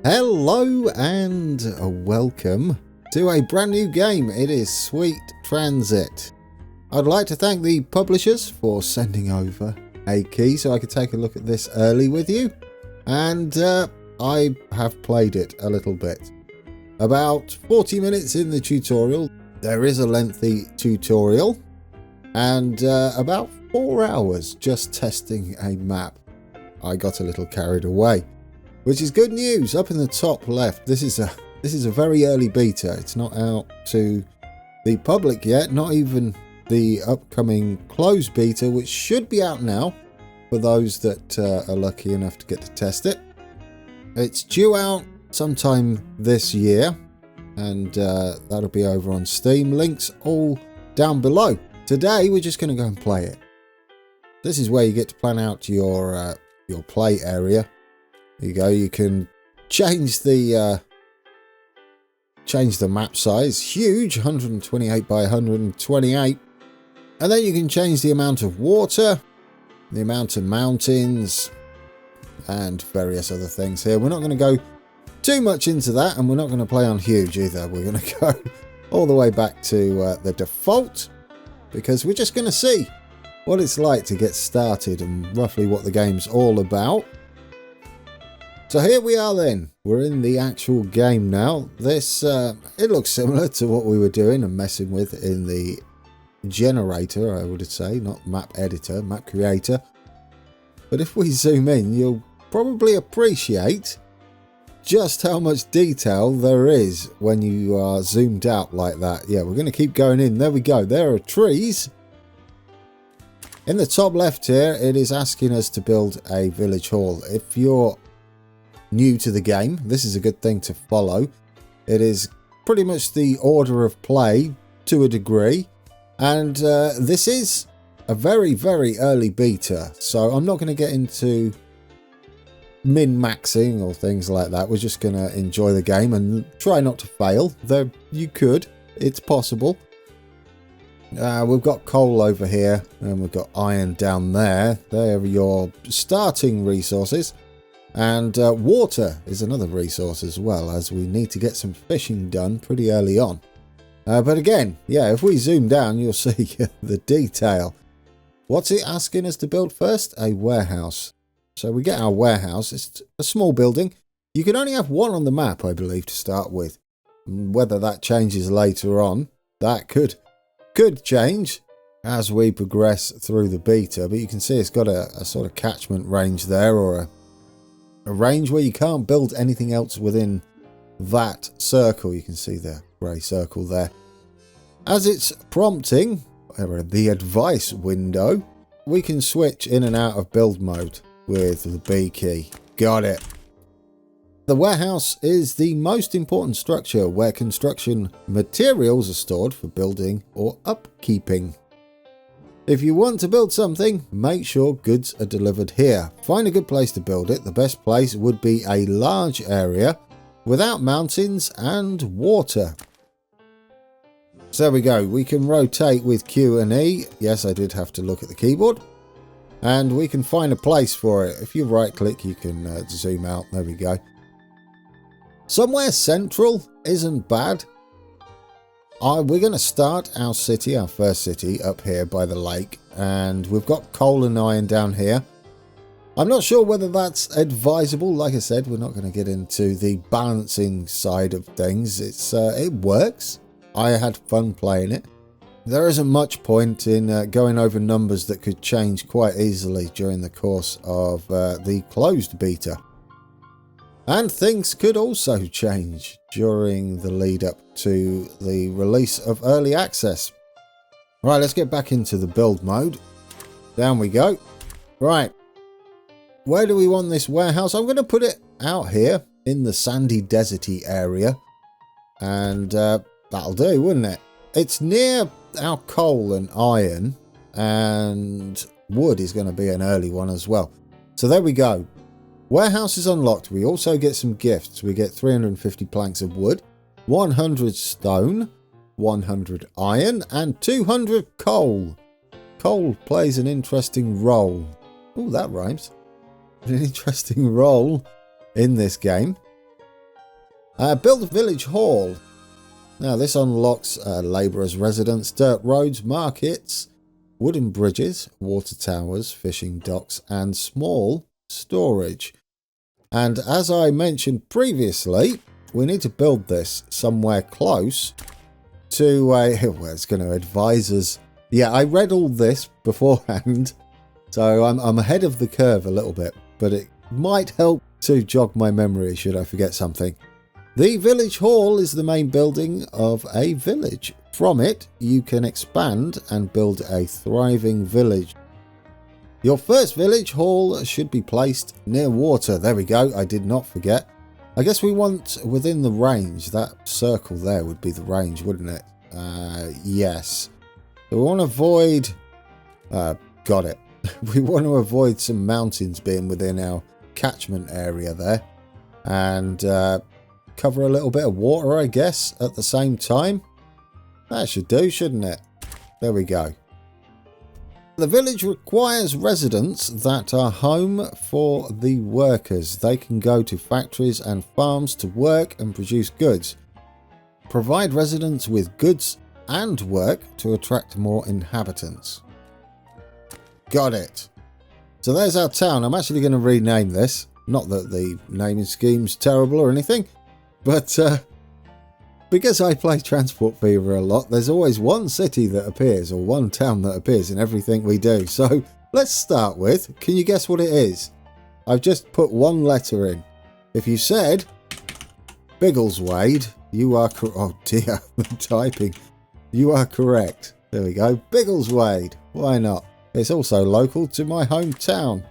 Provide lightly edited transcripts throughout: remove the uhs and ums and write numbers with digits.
Hello and welcome to a brand new game. It is Sweet Transit. I'd like to thank the publishers for sending over a key so I could take a look at this early with you. And I have played it a little bit. About 40 minutes in the tutorial. There is a lengthy tutorial. And about 4 hours just testing a map. I got a little carried away. Which is good news. Up in the top left, this is a very early beta. It's not out to the public yet, not even the upcoming closed beta, which should be out now for those that are lucky enough to get to test it. It's due out sometime this year, and that'll be over on Steam. Links all down below. Today, we're just going to go and play it. This is where you get to plan out your play area. There you go. You can change the map size. Huge, 128 by 128. And then you can change the amount of water, the amount of mountains, and various other things here. We're not going to go too much into that, and we're not going to play on huge either. We're going to go all the way back to the default, because we're just going to see what it's like to get started and roughly what the game's all about. So here we are then. We're in the actual game now. This, it looks similar to what we were doing and messing with in the generator, I would say. Not map editor, map creator. But if we zoom in, you'll probably appreciate just how much detail there is when you are zoomed out like that. Yeah, we're going to keep going in. There we go. There are trees. In the top left here, it is asking us to build a village hall. If you're new to the game, this is a good thing to follow. It is pretty much the order of play to a degree, and this is a very, very early beta, so I'm not going to get into min-maxing or things like that. We're just going to enjoy the game and try not to fail, though you could. It's possible. We've got coal over here, and we've got iron down there. They're your starting resources. And water is another resource as well, as we need to get some fishing done pretty early on. But again, yeah, if we zoom down, you'll see the detail. What's it asking us to build first? A warehouse. So we get our warehouse. It's a small building. You can only have one on the map, I believe, to start with. Whether that changes later on, that could change as we progress through the beta. But you can see it's got a sort of catchment range there, or a range where you can't build anything else within that circle. You can see the grey circle there. As it's prompting, the advice window, we can switch in and out of build mode with the B key. Got it. The warehouse is the most important structure where construction materials are stored for building or upkeeping. If you want to build something, make sure goods are delivered here. Find a good place to build it. The best place would be a large area without mountains and water. So there we go. We can rotate with Q and E. Yes, I did have to look at the keyboard. And we can find a place for it. If you right click, you can zoom out. There we go. Somewhere central isn't bad. We're going to start our city, our first city, up here by the lake. And we've got coal and iron down here. I'm not sure whether that's advisable. Like I said, we're not going to get into the balancing side of things. It works. I had fun playing it. There isn't much point in going over numbers that could change quite easily during the course of the closed beta. And things could also change during the lead up to the release of early access. Right, let's get back into the build mode. Down we go. Right. Where do we want this warehouse? I'm going to put it out here in the sandy deserty area. And that'll do, wouldn't it? It's near our coal and iron. And wood is going to be an early one as well. So there we go. Warehouse is unlocked. We also get some gifts. We get 350 planks of wood, 100 stone, 100 iron, and 200 coal. Coal plays an interesting role. Oh, that rhymes. An interesting role in this game. Build a village hall. Now this unlocks labourers' residence, dirt roads, markets, wooden bridges, water towers, fishing docks, and small storage. And as I mentioned previously, we need to build this somewhere close to where it's going to advise us. Yeah, I read all this beforehand, so I'm ahead of the curve a little bit, but it might help to jog my memory should I forget something. The village hall is the main building of a village. From it, you can expand and build a thriving village. Your first village hall should be placed near water. There we go, I did not forget. I guess we want within the range. That circle there would be the range, wouldn't it? Yes. So we want to avoid... got it. We want to avoid some mountains being within our catchment area there. And cover a little bit of water, I guess, at the same time. That should do, shouldn't it? There we go. The village requires residents that are home for the workers. They can go to factories and farms to work and produce goods. Provide residents with goods and work to attract more inhabitants. Got it. So there's our town. I'm actually going to rename this. Not that the naming scheme's terrible or anything, but because I play Transport Fever a lot, there's always one city that appears or one town that appears in everything we do. So let's start with, can you guess what it is? I've just put one letter in. If you said Biggleswade, you are oh dear, the typing. You are correct. There we go. Biggleswade. Why not? It's also local to my hometown.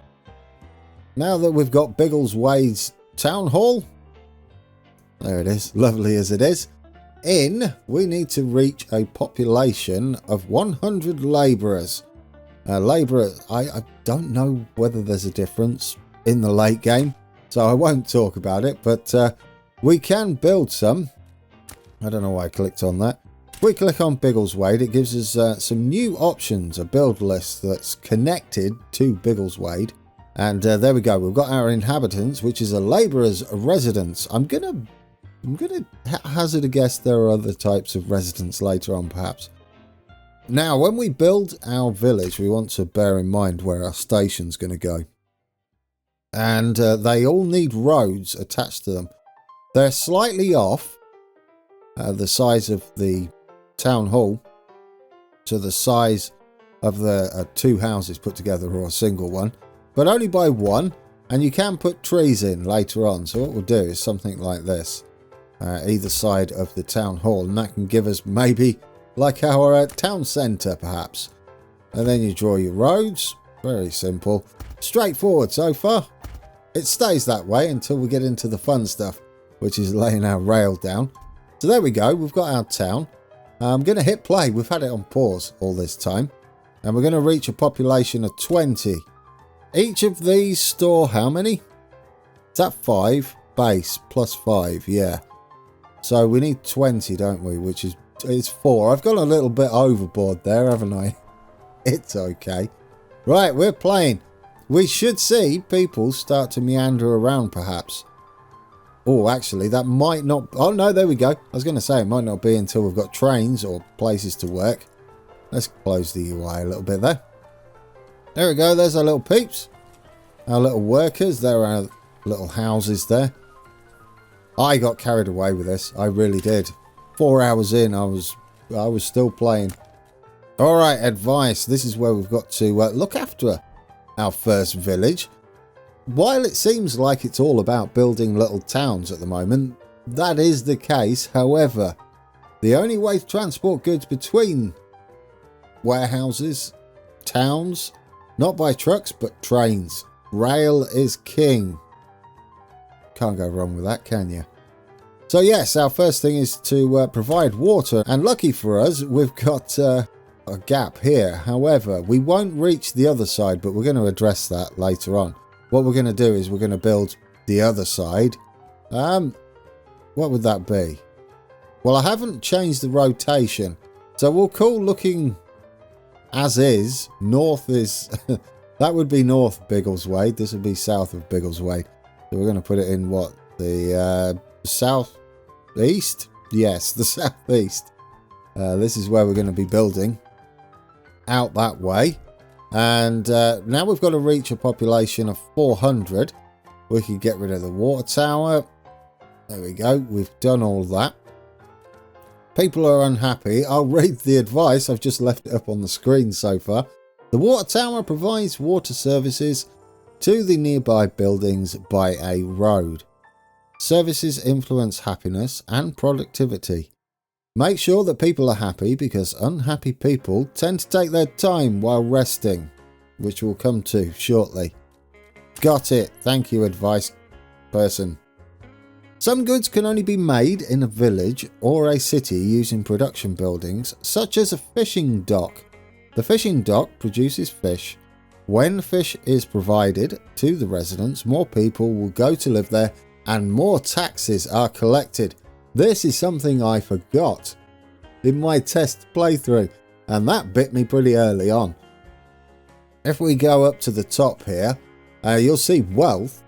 Now that we've got Biggleswade's town hall, there it is, lovely as it is. We need to reach a population of 100 labourers. Labourers, I don't know whether there's a difference in the late game, so I won't talk about it, but we can build some. I don't know why I clicked on that. If we click on Biggleswade, it gives us some new options, a build list that's connected to Biggleswade. And there we go, we've got our inhabitants, which is a labourer's residence. I'm gonna hazard a guess there are other types of residents later on, perhaps. Now, when we build our village, we want to bear in mind where our station's going to go. And they all need roads attached to them. They're slightly off the size of the town hall to the size of the two houses put together, or a single one, but only by one. And you can put trees in later on. So what we'll do is something like this. Either side of the town hall, and that can give us maybe like our town centre perhaps. And then you draw your roads. Very simple, straightforward so far. It stays that way until we get into the fun stuff, which is laying our rail down. So there we go, we've got our town. I'm going to hit play. We've had it on pause all this time, and we're going to reach a population of 20. Each of these store how many? Is that 5 base plus 5? Yeah. So we need 20, don't we? Which is, it's 4. I've gone a little bit overboard there, haven't I? It's okay. Right, we're playing. We should see people start to meander around, perhaps. Oh, actually, that might not... Oh, no, there we go. I was going to say it might not be until we've got trains or places to work. Let's close the UI a little bit there. There we go. There's our little peeps. Our little workers. There are our little houses there. I got carried away with this. I really did. 4 hours in, I was still playing. All right, advice. This is where we've got to look after our first village. While it seems like it's all about building little towns at the moment, that is the case. However, the only way to transport goods between warehouses, towns, not by trucks, but trains. Rail is king. Can't go wrong with that, can you? So yes, our first thing is to provide water. And lucky for us, we've got a gap here. However, we won't reach the other side, but we're going to address that later on. What we're going to do is we're going to build the other side. What would that be? Well, I haven't changed the rotation, so we'll call looking as is. North is... that would be north Biggleswade. This would be south of Biggleswade. So we're going to put it in what? The south southeast. Yes, the southeast. This is where we're going to be building. Out that way. And now we've got to reach a population of 400. We can get rid of the water tower. There we go. We've done all that. People are unhappy. I'll read the advice. I've just left it up on the screen so far. The water tower provides water services to the nearby buildings by a road. Services influence happiness and productivity. Make sure that people are happy because unhappy people tend to take their time while resting, which we'll come to shortly. Got it. Thank you, advice person. Some goods can only be made in a village or a city using production buildings, such as a fishing dock. The fishing dock produces fish. When fish is provided to the residents, more people will go to live there and more taxes are collected. This is something I forgot in my test playthrough, and that bit me pretty early on. If we go up to the top here, you'll see wealth.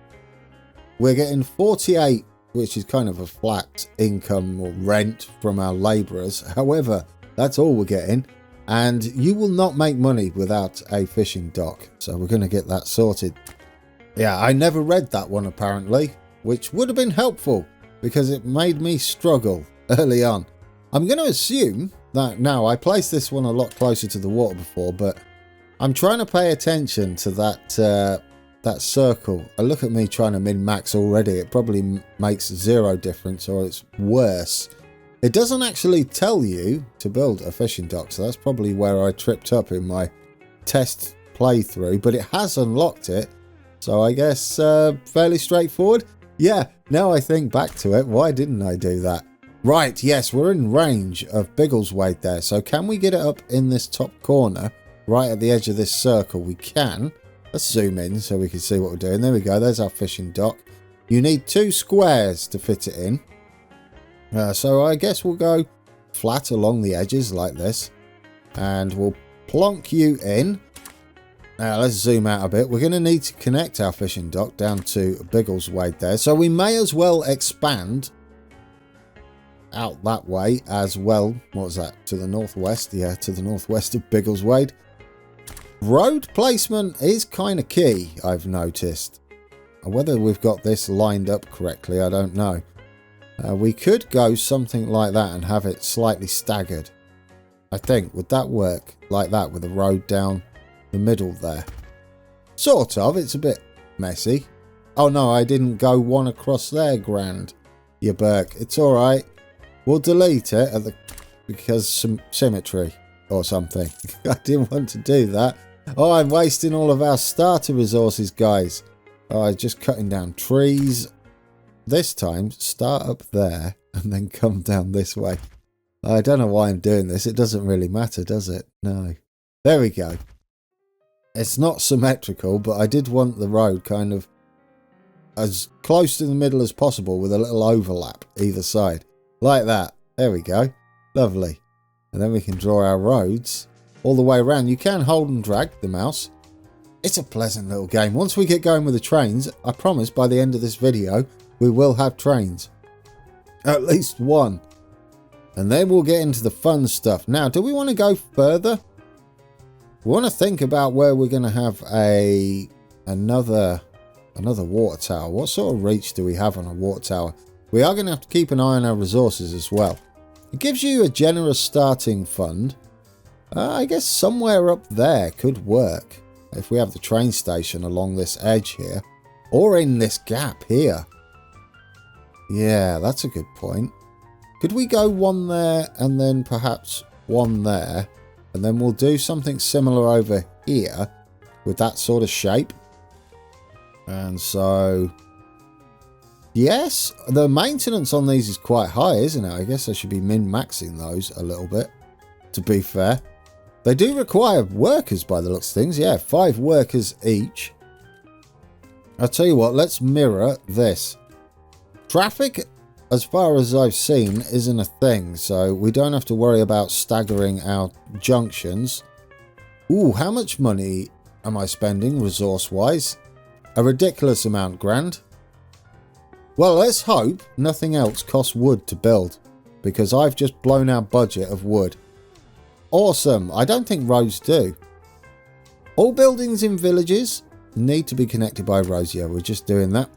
We're getting 48, which is kind of a flat income or rent from our labourers. However, that's all we're getting. And you will not make money without a fishing dock. So we're going to get that sorted. Yeah, I never read that one apparently, which would have been helpful because it made me struggle early on. I'm going to assume that now I placed this one a lot closer to the water before, but I'm trying to pay attention to that circle. Look at me trying to min-max already. It probably makes zero difference, or it's worse. It doesn't actually tell you to build a fishing dock, so that's probably where I tripped up in my test playthrough, but it has unlocked it, so I guess fairly straightforward. Yeah, now I think back to it, why didn't I do that? Right, yes, we're in range of Biggleswade there, so can we get it up in this top corner, right at the edge of this circle? We can. Let's zoom in so we can see what we're doing. There we go, there's our fishing dock. You need 2 squares to fit it in. So I guess we'll go flat along the edges like this. And we'll plonk you in. Now let's zoom out a bit. We're going to need to connect our fishing dock down to Biggleswade there. So we may as well expand out that way as well. What was that? To the northwest? Yeah, to the northwest of Biggleswade. Road placement is kind of key, I've noticed. Whether we've got this lined up correctly, I don't know. We could go something like that and have it slightly staggered. I think, would that work? Like that with the road down the middle there? Sort of, it's a bit messy. Oh no, I didn't go one across there, Grand. You Burke, it's alright. We'll delete it at because some symmetry or something. I didn't want to do that. Oh, I'm wasting all of our starter resources, guys. Oh, I'm just cutting down trees. This time, start up there and then come down this way. I don't know why I'm doing this. It doesn't really matter, does it? No. There we go. It's not symmetrical, but I did want the road kind of as close to the middle as possible with a little overlap either side. Like that. There we go. Lovely. And then we can draw our roads all the way around. You can hold and drag the mouse. It's a pleasant little game. Once we get going with the trains, I promise by the end of this video, we will have trains. At least one. And then we'll get into the fun stuff. Now, do we want to go further? We want to think about where we're going to have another water tower. What sort of reach do we have on a water tower? We are going to have to keep an eye on our resources as well. It gives you a generous starting fund. I guess somewhere up there could work. If we have the train station along this edge here. Or in this gap here. Yeah, that's a good point. Could we go one there and then perhaps one there? And then we'll do something similar over here with that sort of shape. And so, yes, the maintenance on these is quite high, isn't it? I guess I should be min-maxing those a little bit, to be fair. They do require workers by the looks of things. Yeah, 5 workers each. I'll tell you what, let's mirror this. Traffic, as far as I've seen, isn't a thing, so we don't have to worry about staggering our junctions. Ooh, how much money am I spending resource-wise? A ridiculous amount, Grand. Well, let's hope nothing else costs wood to build, because I've just blown our budget of wood. Awesome. I don't think roads do. All buildings in villages need to be connected by roads. Yeah, we're just doing that.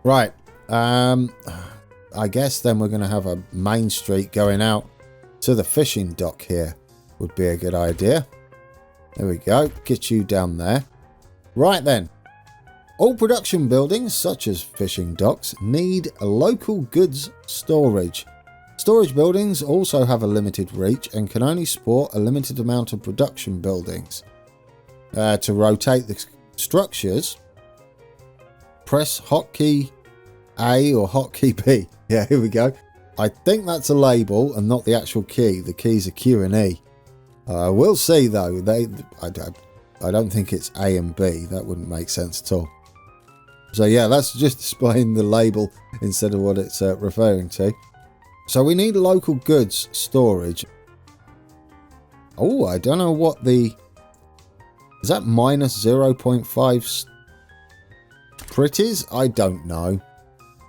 Right. I guess then we're going to have a main street going out to the fishing dock here. Would be a good idea. There we go. Get you down there. Right then. All production buildings, such as fishing docks, need a local goods storage. Storage buildings also have a limited reach and can only support a limited amount of production buildings. To rotate the structures, press hotkey A or hotkey B. Yeah, here we go. I think that's a label and not the actual key. The keys are Q and E. We'll see though. I don't think it's A and B. That wouldn't make sense at all. So yeah, that's just displaying the label instead of what it's referring to. So we need local goods storage. Oh, I don't know what the... Is that minus 0.5 pretties? I don't know.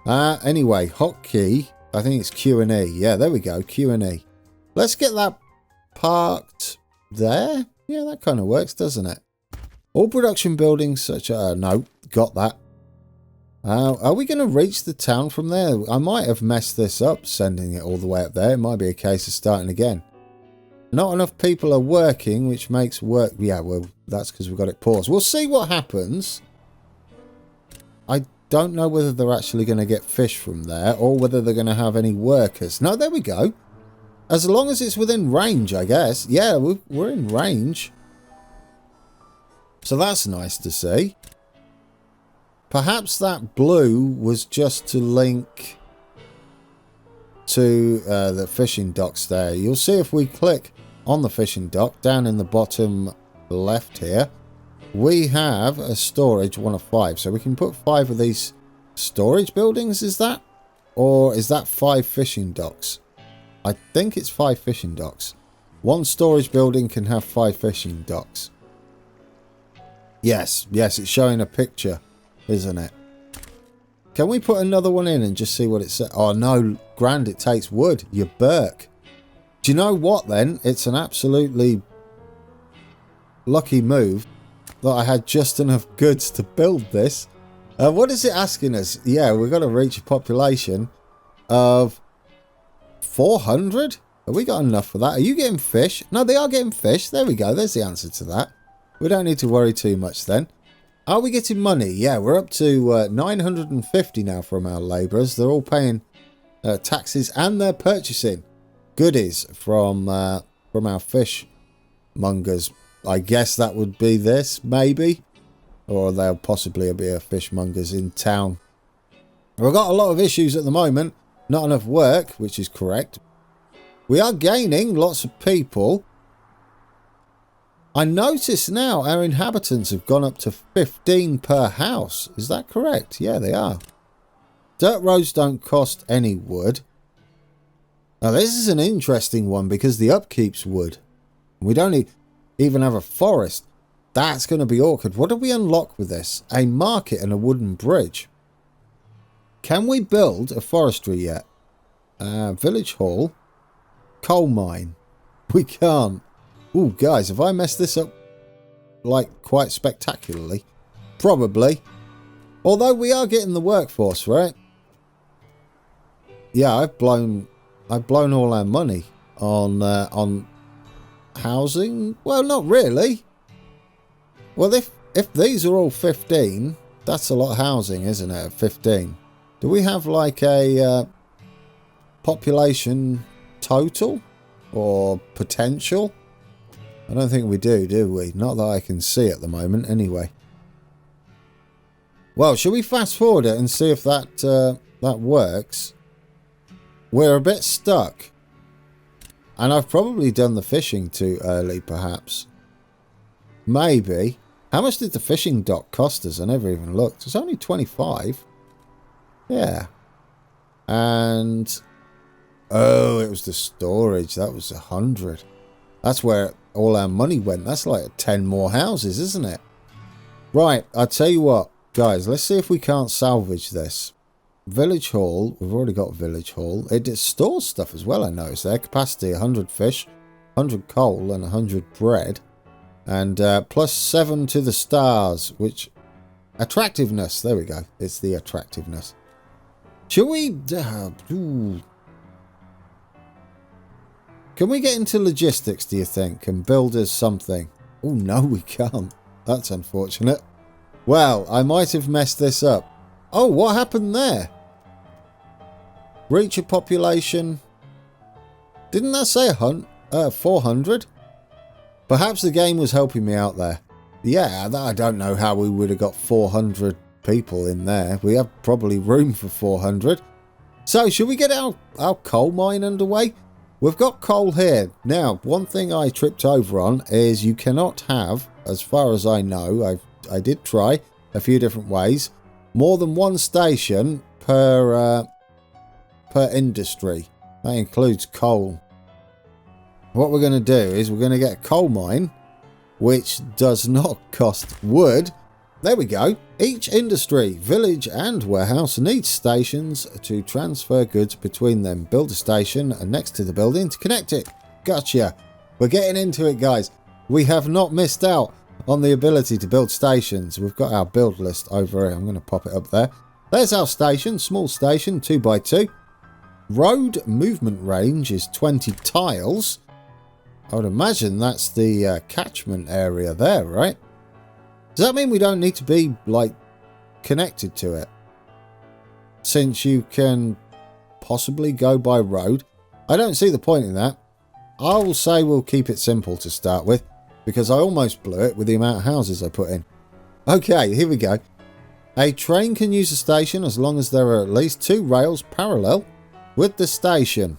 Anyway, hotkey. I think it's Q and E. Yeah, there we go. Q and E. Let's get that parked there. Yeah, that kind of works, doesn't it? All production buildings such as... no, got that. Are we going to reach the town from there? I might have messed this up, sending it all the way up there. It might be a case of starting again. Not enough people are working, which makes work... Yeah, well, that's because we've got it paused. We'll see what happens. I don't know whether they're actually going to get fish from there or whether they're going to have any workers. No, there we go. As long as it's within range, I guess. Yeah, we're in range. So that's nice to see. Perhaps that blue was just to link to the fishing docks there. You'll see if we click on the fishing dock down in the bottom left here, we have a storage 1 of 5. So we can put 5 of these storage buildings, is that? Or is that 5 fishing docks? I think it's 5 fishing docks. 1 storage building can have 5 fishing docks. Yes, it's showing a picture, isn't it? Can we put another one in and just see what it says? Oh no, grand, it takes wood. You Burke. Do you know what then? It's an absolutely lucky move that I had just enough goods to build this. What is it asking us? Yeah, we've got to reach a population of 400? Have we got enough for that? Are you getting fish? No, they are getting fish. There we go. There's the answer to that. We don't need to worry too much then. Are we getting money? Yeah, we're up to 950 now from our labourers. They're all paying taxes and they're purchasing goodies from our fish mongers. I guess that would be this, maybe. Or there'll possibly be a fishmongers in town. We've got a lot of issues at the moment. Not enough work, which is correct. We are gaining lots of people. I notice now our inhabitants have gone up to 15 per house. Is that correct? Yeah, they are. Dirt roads don't cost any wood. Now this is an interesting one because the upkeep's wood. We don't even have a forest. That's going to be awkward. What do we unlock with this? A market and a wooden bridge. Can we build a forestry yet? Village hall. Coal mine. We can't. Ooh, guys, have I messed this up, like, quite spectacularly? Probably. Although we are getting the workforce, right? Yeah, I've blown all our money on housing. Well, not really. Well, if these are all 15, that's a lot of housing, isn't it? 15. Do we have like a population total or potential? I don't think we do we? Not that I can see at the moment, anyway. Well, shall we fast forward it and see if that works? We're a bit stuck. And I've probably done the fishing too early, perhaps. Maybe. How much did the fishing dock cost us? I never even looked. It's only 25. Yeah. And... oh, it was the storage. That was 100. That's where all our money went. That's like 10 more houses, isn't it? Right, I'll tell you what, guys. Let's see if we can't salvage this. Village Hall. We've already got Village Hall. It stores stuff as well, I noticed there. Capacity 100 fish, 100 coal, and 100 bread. And plus 7 to the stars, which... Attractiveness. There we go. It's the attractiveness. Shall we... Can we get into logistics, do you think, and build us something? Oh, no, we can't. That's unfortunate. Well, I might have messed this up. Oh, what happened there? Reach a population. Didn't that say 400? Perhaps the game was helping me out there. Yeah, I don't know how we would have got 400 people in there. We have probably room for 400. So, should we get our coal mine underway? We've got coal here. Now, one thing I tripped over on is you cannot have, as far as I know, I did try a few different ways, more than one station per industry. That includes coal. What we're going to do is we're going to get a coal mine, which does not cost wood. There we go. Each industry, village and warehouse needs stations to transfer goods between them. Build a station next to the building to connect it. Gotcha. We're getting into it, guys. We have not missed out on the ability to build stations. We've got our build list over here. I'm going to pop it up there. There's our station. Small station, 2x2. Road movement range is 20 tiles. I would imagine that's the catchment area there, right? Does that mean we don't need to be, like, connected to it? Since you can possibly go by road. I don't see the point in that. I will say we'll keep it simple to start with, because I almost blew it with the amount of houses I put in. Okay, here we go. A train can use a station as long as there are at least 2 rails parallel with the station.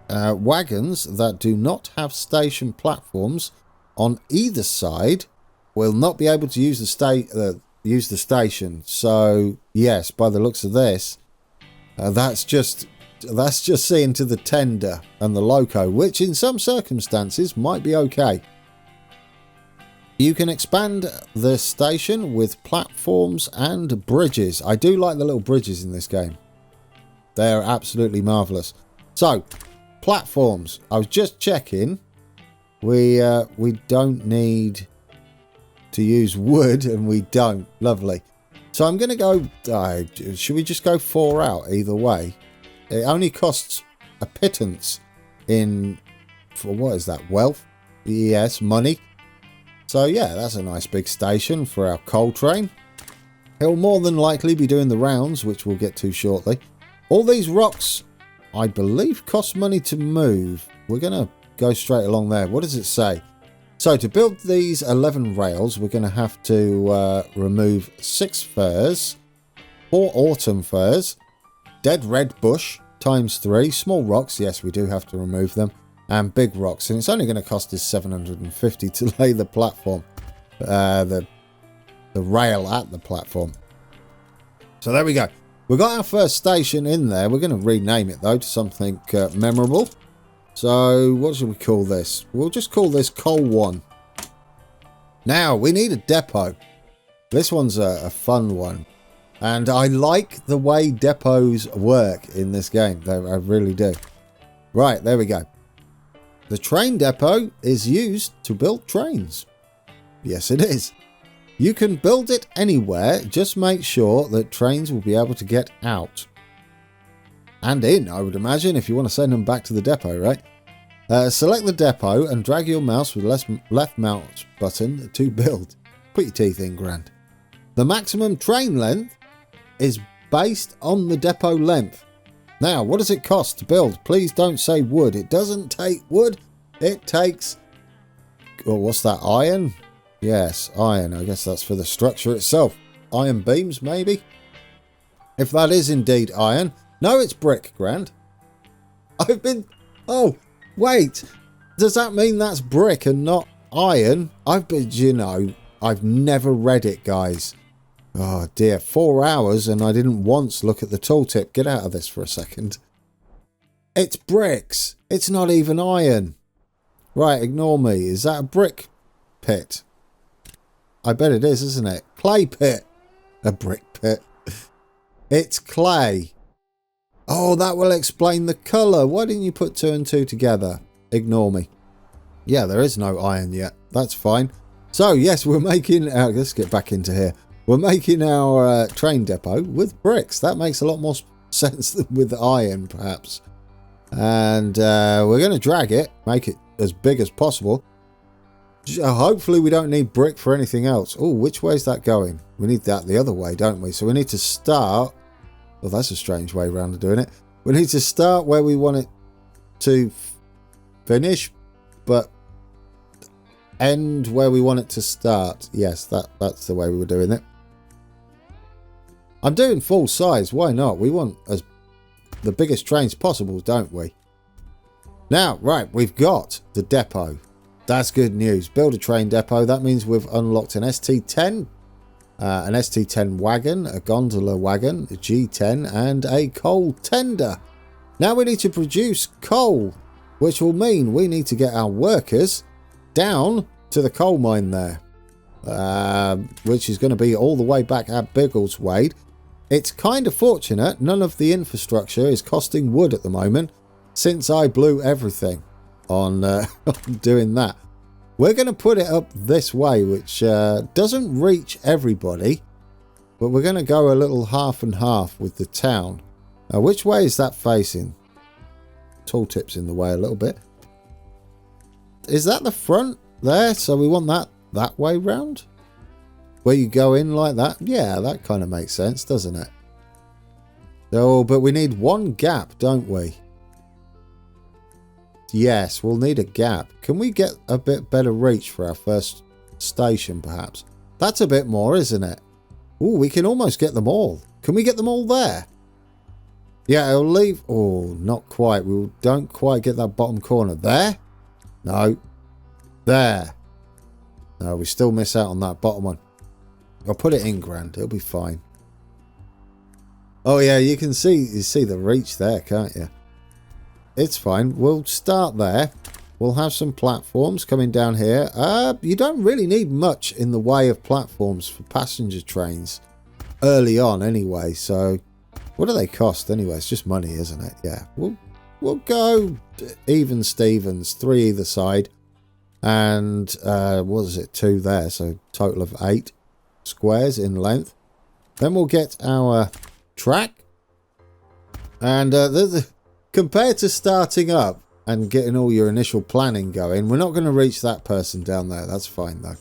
Wagons that do not have station platforms on either side will not be able to use the station. So yes, by the looks of this, that's just seeing to the tender and the loco, which in some circumstances might be okay. You can expand the station with platforms and bridges. I do like the little bridges in this game. They're absolutely marvellous. So, platforms. I was just checking. We don't need to use wood, and we don't. Lovely. So I'm going to go... should we just go 4 out either way? It only costs a pittance in... For what is that? Wealth? Yes, money. So yeah, that's a nice big station for our coal train. He'll more than likely be doing the rounds, which we'll get to shortly. All these rocks, I believe, cost money to move. We're going to go straight along there. What does it say? So to build these 11 rails, we're going to have to remove 6 firs, 4 autumn firs, dead red bush times 3, small rocks, yes, we do have to remove them, and big rocks. And it's only going to cost us 750 to lay the platform, the rail at the platform. So there we go. We've got our first station in there. We're going to rename it, though, to something memorable. So, what should we call this? We'll just call this Coal 1. Now, we need a depot. This one's a fun one. And I like the way depots work in this game. I really do. Right, there we go. The train depot is used to build trains. Yes, it is. You can build it anywhere. Just make sure that trains will be able to get out. And in, I would imagine, if you want to send them back to the depot, right? Select the depot and drag your mouse with the left mouse button to build. Put your teeth in, Grand. The maximum train length is based on the depot length. Now, what does it cost to build? Please don't say wood. It doesn't take wood. It takes... Oh, what's that? Iron? Yes, iron. I guess that's for the structure itself. Iron beams, maybe? If that is indeed iron... No, it's brick, Grand. I've been... Oh, wait. Does that mean that's brick and not iron? I've been, you know, I've never read it, guys. Oh, dear. 4 hours and I didn't once look at the tooltip. Get out of this for a second. It's bricks. It's not even iron. Right, ignore me. Is that a brick pit? I bet it is, isn't it? Clay pit. A brick pit. It's clay. Oh, that will explain the colour. Why didn't you put 2 and 2 together? Ignore me. Yeah, there is no iron yet. That's fine. So, yes, we're making... let's get back into here. We're making our train depot with bricks. That makes a lot more sense than with iron, perhaps. And we're going to drag it, make it as big as possible. Hopefully we don't need brick for anything else. Oh, which way is that going? We need that the other way, don't we? So we need to start... Well, that's a strange way around of doing it. We need to start where we want it to finish, but end where we want it to start. Yes, that's the way we were doing it. I'm doing full size. Why not? We want the biggest trains possible, don't we? Now, right, we've got the depot. That's good news. Build a train depot. That means we've unlocked an ST10, an ST10 wagon, a gondola wagon, a G10, and a coal tender. Now we need to produce coal, which will mean we need to get our workers down to the coal mine there, which is going to be all the way back at Biggleswade. It's kind of fortunate none of the infrastructure is costing wood at the moment, since I blew everything on doing that. We're going to put it up this way, which doesn't reach everybody, but we're going to go a little half and half with the town. Which way is that facing? Tooltip's in the way a little bit. Is that the front there? So we want that way round? Where you go in like that? Yeah, that kind of makes sense, doesn't it? Oh, but we need one gap, don't we? Yes, we'll need a gap. Can we get a bit better reach for our first station, perhaps? That's a bit more, isn't it? Oh, we can almost get them all. Can we get them all there? Yeah, it'll leave... Oh, not quite. We don't quite get that bottom corner. There? No. There. No, we still miss out on that bottom one. I'll put it in grand. It'll be fine. Oh, yeah, you can see... You see the reach there, can't you? It's fine. We'll start there. We'll have some platforms coming down here. You don't really need much in the way of platforms for passenger trains early on anyway. So what do they cost anyway? It's just money, isn't it? Yeah. We'll go even Stevens, 3 either side. And what is it? 2 there. So total of 8 squares in length. Then we'll get our track. And compared to starting up and getting all your initial planning going, we're not going to reach that person down there. That's fine, though.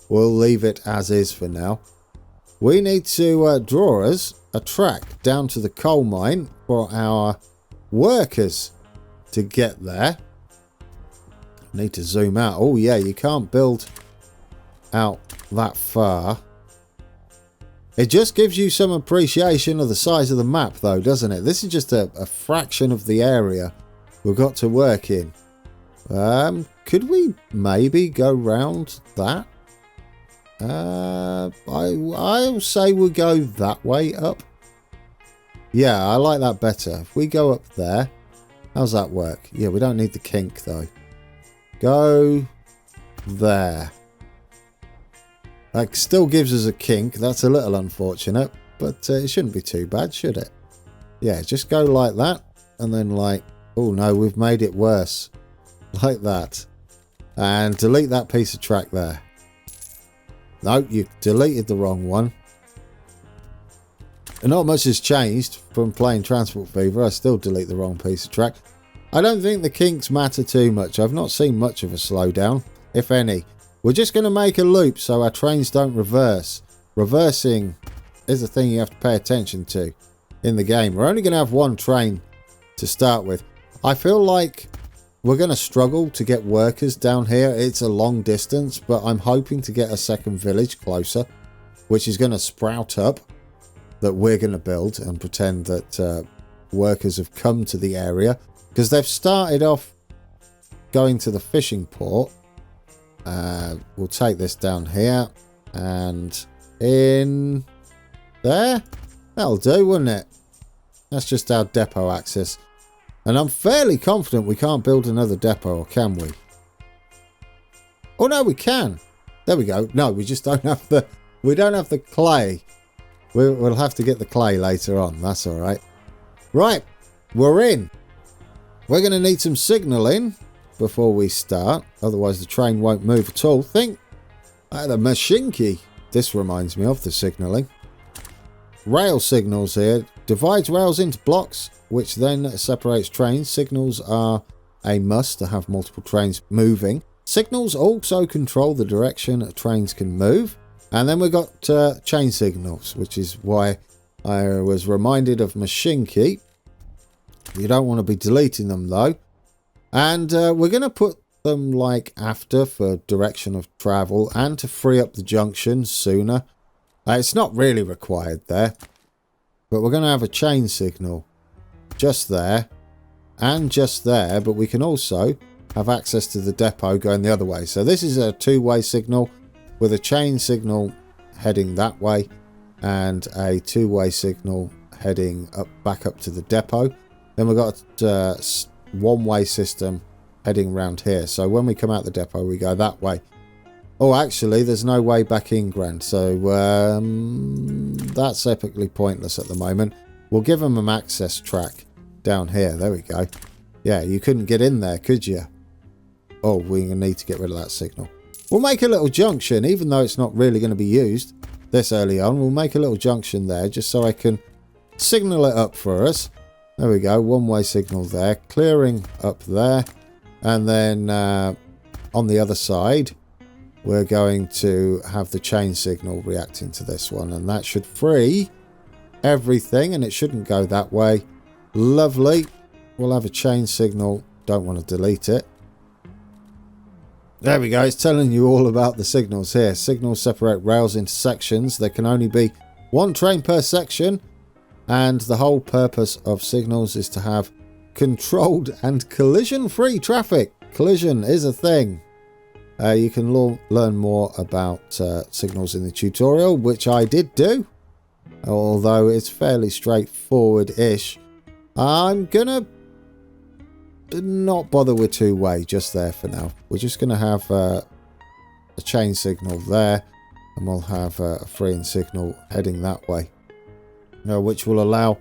We'll leave it as is for now. We need to draw us a track down to the coal mine for our workers to get there. Need to zoom out. Oh, yeah, you can't build out that far. It just gives you some appreciation of the size of the map, though, doesn't it? This is just a fraction of the area we've got to work in. Could we maybe go round that? I'll say we'll go that way up. Yeah, I like that better. If we go up there, how's that work? Yeah, we don't need the kink, though. Go there. That still gives us a kink. That's a little unfortunate, but it shouldn't be too bad, should it? Yeah, just go like that, and then like... Oh, no, we've made it worse. Like that. And delete that piece of track there. No, you deleted the wrong one. And not much has changed from playing Transport Fever. I still delete the wrong piece of track. I don't think the kinks matter too much. I've not seen much of a slowdown, if any. We're just going to make a loop so our trains don't reverse. Reversing is a thing you have to pay attention to in the game. We're only going to have one train to start with. I feel like we're going to struggle to get workers down here. It's a long distance, but I'm hoping to get a second village closer, which is going to sprout up, that we're going to build and pretend that workers have come to the area. Because they've started off going to the fishing port. We'll take this down here and in there. That'll do, wouldn't it? That's just our depot access. And I'm fairly confident we can't build another depot, or can we? Oh no, we can. There we go. No, we just don't have the... We don't have the clay. We'll have to get the clay later on. That's all right. Right, we're in. We're going to need some signalling before we start. Otherwise, the train won't move at all. Think the machinki. This reminds me of the signalling. Rail signals here. Divides rails into blocks, which then separates trains. Signals are a must to have multiple trains moving. Signals also control the direction trains can move. And then we've got chain signals, which is why I was reminded of machinki. You don't want to be deleting them though. And we're going to put them like after for direction of travel and to free up the junction sooner. It's not really required there. But we're going to have a chain signal just there and just there. But we can also have access to the depot going the other way. So this is a two-way signal with a chain signal heading that way and a two-way signal heading back up to the depot. Then we've got a one-way system heading around here. So when we come out the depot, we go that way. Oh, actually, there's no way back in, Grand. So that's epically pointless at the moment. We'll give them an access track down here. There we go. Yeah, you couldn't get in there, could you? Oh, we need to get rid of that signal. We'll make a little junction, even though it's not really going to be used this early on. We'll make a little junction there just so I can signal it up for us. There we go. One-way signal there. Clearing up there. And then on the other side, we're going to have the chain signal reacting to this one. And that should free everything. And it shouldn't go that way. Lovely. We'll have a chain signal. Don't want to delete it. There we go. It's telling you all about the signals here. Signals separate rails into sections. There can only be one train per section. And the whole purpose of signals is to have controlled and collision-free traffic. Collision is a thing. You can learn more about signals in the tutorial, which I did do. Although it's fairly straightforward-ish. I'm going to not bother with two-way just there for now. We're just going to have a chain signal there. And we'll have a freeing signal heading that way. Which will allow,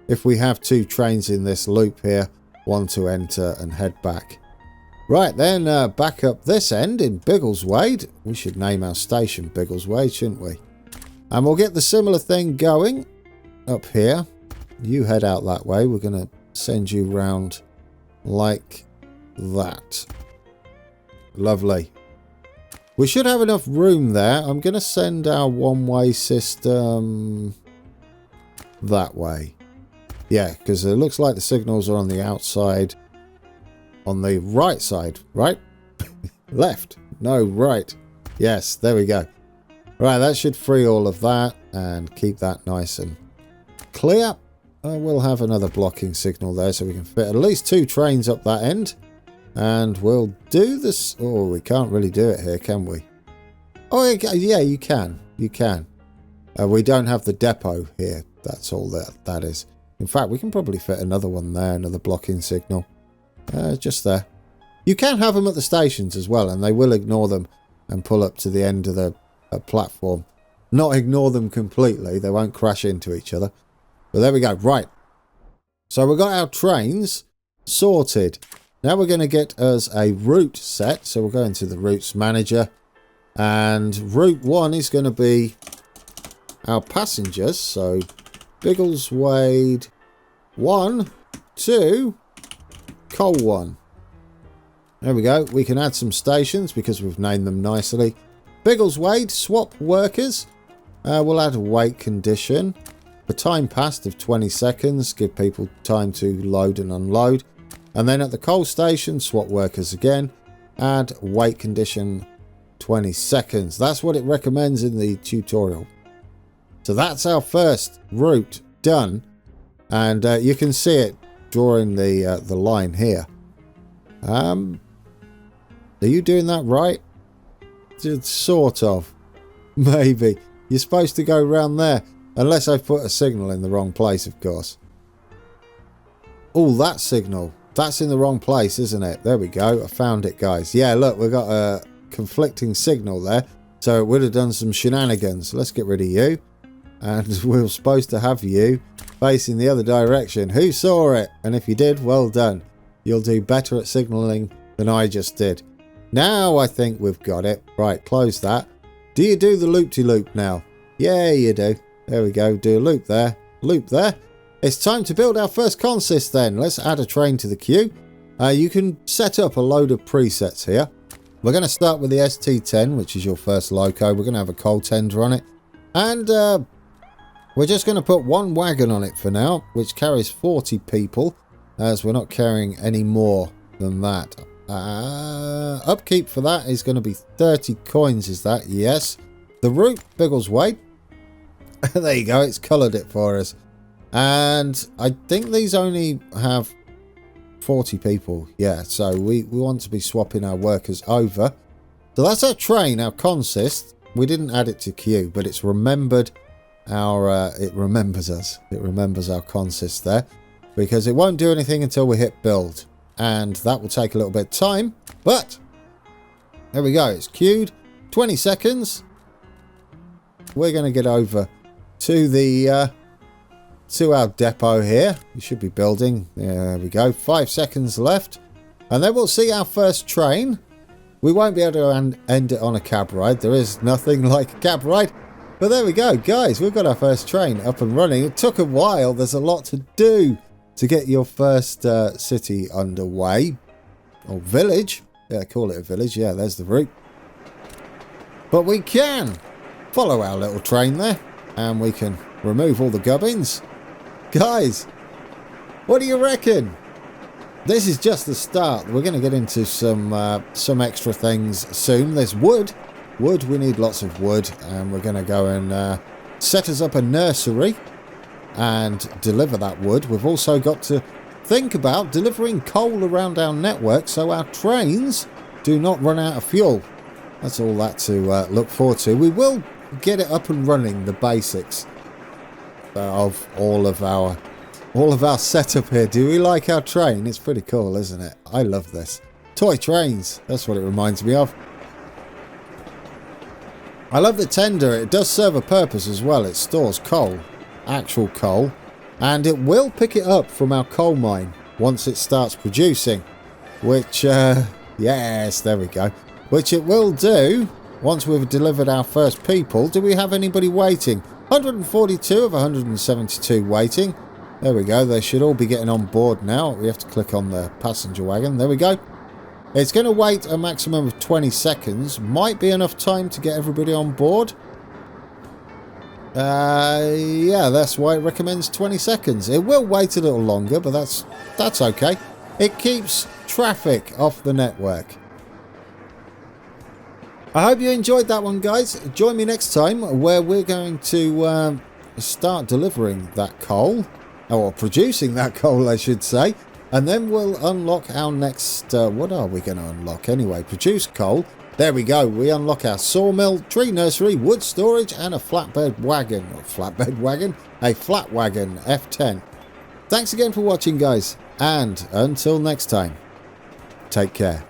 if we have two trains in this loop here, one to enter and head back. Right then, back up this end in Biggleswade. We should name our station Biggleswade, shouldn't we? And we'll get the similar thing going up here. You head out that way. We're going to send you round like that. Lovely. We should have enough room there. I'm going to send our one-way system that way. Yeah, because it looks like the signals are on the outside. On the right side, right? Left. No, right. Yes, there we go. Right, that should free all of that and keep that nice and clear. We'll have another blocking signal there so we can fit at least two trains up that end. And we'll do this. Oh, we can't really do it here, can we? Oh, yeah, you can. You can. We don't have the depot here. That's all that is. In fact, we can probably fit another one there, another blocking signal. Just there. You can have them at the stations as well, and they will ignore them and pull up to the end of the platform. Not ignore them completely. They won't crash into each other. But there we go. Right. So we've got our trains sorted. Now we're going to get us a route set. So we'll go into the routes manager. And route 1 is going to be our passengers. So Biggleswade 1 to Coal 1. There we go. We can add some stations because we've named them nicely. Biggleswade, swap workers. We'll add a wait condition. A time passed of 20 seconds. Give people time to load and unload. And then at the coal station, swap workers again. Add wait condition 20 seconds. That's what it recommends in the tutorial. So that's our first route done. And you can see it drawing the line here. Are you doing that right? Sort of. Maybe. You're supposed to go round there. Unless I've put a signal in the wrong place, of course. Oh, that signal. That's in the wrong place, isn't it? There we go. I found it, guys. Yeah, look, we've got a conflicting signal there. So it would have done some shenanigans. Let's get rid of you. And we were supposed to have you facing the other direction. Who saw it? And if you did, well done. You'll do better at signalling than I just did. Now I think we've got it. Right, close that. Do you do the loop-de-loop now? Yeah, you do. There we go. Do a loop there. Loop there. It's time to build our first consist then. Let's add a train to the queue. You can set up a load of presets here. We're going to start with the ST10, which is your first loco. We're going to have a coal tender on it. And we're just going to put one wagon on it for now, which carries 40 people, as we're not carrying any more than that. Upkeep for that is going to be 30 coins, is that? Yes. The route, Biggleswade. There you go, it's coloured it for us. And I think these only have 40 people. Yeah, so we want to be swapping our workers over. So that's our train, our consist. We didn't add it to queue, but it's remembered our... it remembers us. It remembers our consist there. Because it won't do anything until we hit build. And that will take a little bit of time. But, there we go. It's queued. 20 seconds. We're going to get over to the... to our depot here. We should be building. There we go. 5 seconds left. And then we'll see our first train. We won't be able to end it on a cab ride. There is nothing like a cab ride. But there we go, guys. We've got our first train up and running. It took a while. There's a lot to do to get your first city underway. Or village. Yeah, call it a village. Yeah, there's the route. But we can follow our little train there. And we can remove all the gubbins. Guys, what do you reckon? This is just the start. We're going to get into some extra things soon. There's wood. Wood, we need lots of wood. And we're going to go and set us up a nursery and deliver that wood. We've also got to think about delivering coal around our network so our trains do not run out of fuel. That's all that to look forward to. We will get it up and running, the basics of all of our setup here. Do we like our train? It's pretty cool, isn't it? I love this. Toy trains, that's what it reminds me of. I love the tender. It does serve a purpose as well. It stores coal, actual coal, and it will pick it up from our coal mine once it starts producing, which yes, there we go, which it will do once we've delivered our first people. Do we have anybody waiting? 142 of 172 waiting. There we go. They should all be getting on board now. We have to click on the passenger wagon. There we go. It's going to wait a maximum of 20 seconds. Might be enough time to get everybody on board. Yeah, that's why it recommends 20 seconds. It will wait a little longer, but that's okay. It keeps traffic off the network. I hope you enjoyed that one, guys. Join me next time where we're going to start delivering that coal, or producing that coal, I should say, and then we'll unlock our next, what are we going to unlock anyway? Produce coal. There we go. We unlock our sawmill, tree nursery, wood storage, and a flatbed wagon, or flatbed wagon, a flat wagon, F10. Thanks again for watching, guys, and until next time, take care.